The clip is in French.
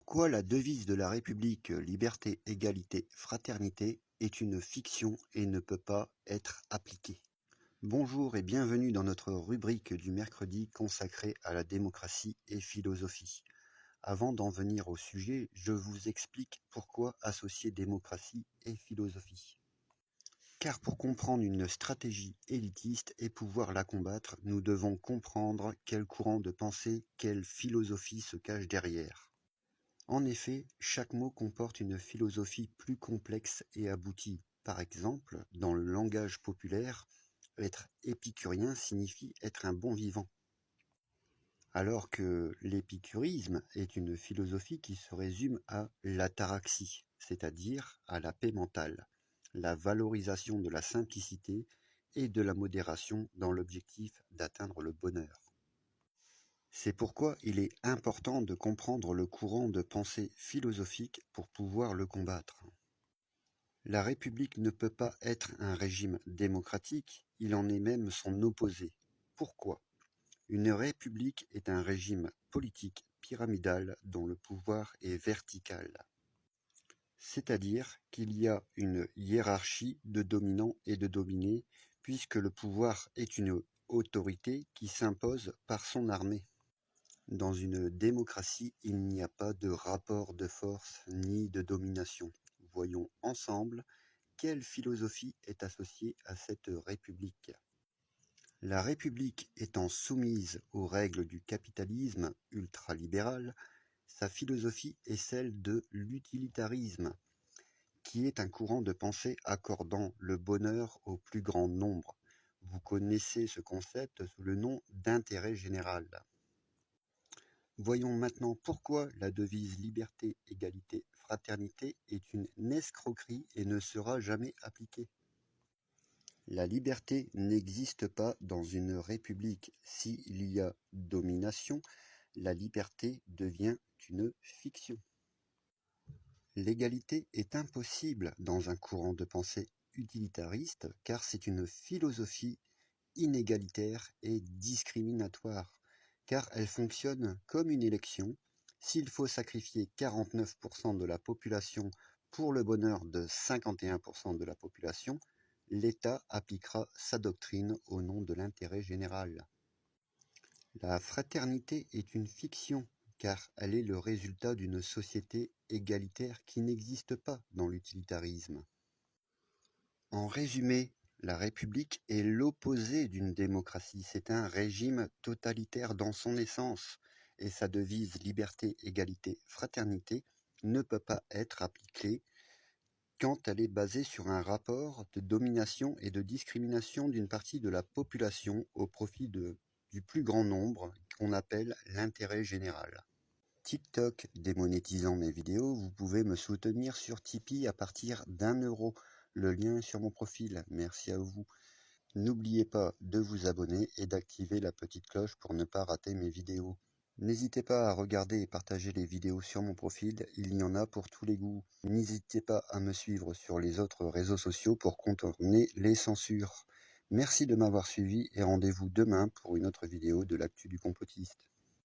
Pourquoi la devise de la République liberté, égalité, fraternité est une fiction et ne peut pas être appliquée? Bonjour et bienvenue dans notre rubrique du mercredi consacrée à la démocratie et philosophie. Avant d'en venir au sujet, je vous explique pourquoi associer démocratie et philosophie. Car pour comprendre une stratégie élitiste et pouvoir la combattre, nous devons comprendre quel courant de pensée, quelle philosophie se cache derrière. En effet, chaque mot comporte une philosophie plus complexe et aboutie. Par exemple, dans le langage populaire, être épicurien signifie être un bon vivant, alors que l'épicurisme est une philosophie qui se résume à l'ataraxie, c'est-à-dire à la paix mentale, la valorisation de la simplicité et de la modération dans l'objectif d'atteindre le bonheur. C'est pourquoi il est important de comprendre le courant de pensée philosophique pour pouvoir le combattre. La République ne peut pas être un régime démocratique, il en est même son opposé. Pourquoi? Une république est un régime politique pyramidal dont le pouvoir est vertical. C'est-à-dire qu'il y a une hiérarchie de dominants et de dominés, puisque le pouvoir est une autorité qui s'impose par son armée. Dans une démocratie, il n'y a pas de rapport de force ni de domination. Voyons ensemble quelle philosophie est associée à cette république. La république étant soumise aux règles du capitalisme ultralibéral, sa philosophie est celle de l'utilitarisme, qui est un courant de pensée accordant le bonheur au plus grand nombre. Vous connaissez ce concept sous le nom d'intérêt général. Voyons maintenant pourquoi la devise liberté, égalité, fraternité est une escroquerie et ne sera jamais appliquée. La liberté n'existe pas dans une république. S'il y a domination, la liberté devient une fiction. L'égalité est impossible dans un courant de pensée utilitariste car c'est une philosophie inégalitaire et discriminatoire, car elle fonctionne comme une élection. S'il faut sacrifier 49% de la population pour le bonheur de 51% de la population, l'État appliquera sa doctrine au nom de l'intérêt général. La fraternité est une fiction, car elle est le résultat d'une société égalitaire qui n'existe pas dans l'utilitarisme. En résumé, la République est l'opposé d'une démocratie, c'est un régime totalitaire dans son essence, et sa devise liberté, égalité, fraternité ne peut pas être appliquée quand elle est basée sur un rapport de domination et de discrimination d'une partie de la population au profit du plus grand nombre qu'on appelle l'intérêt général. TikTok démonétisant mes vidéos, vous pouvez me soutenir sur Tipeee à partir d'1 €. Le lien est sur mon profil. Merci à vous. N'oubliez pas de vous abonner et d'activer la petite cloche pour ne pas rater mes vidéos. N'hésitez pas à regarder et partager les vidéos sur mon profil, il y en a pour tous les goûts. N'hésitez pas à me suivre sur les autres réseaux sociaux pour contourner les censures. Merci de m'avoir suivi et rendez-vous demain pour une autre vidéo de l'actu du complotiste.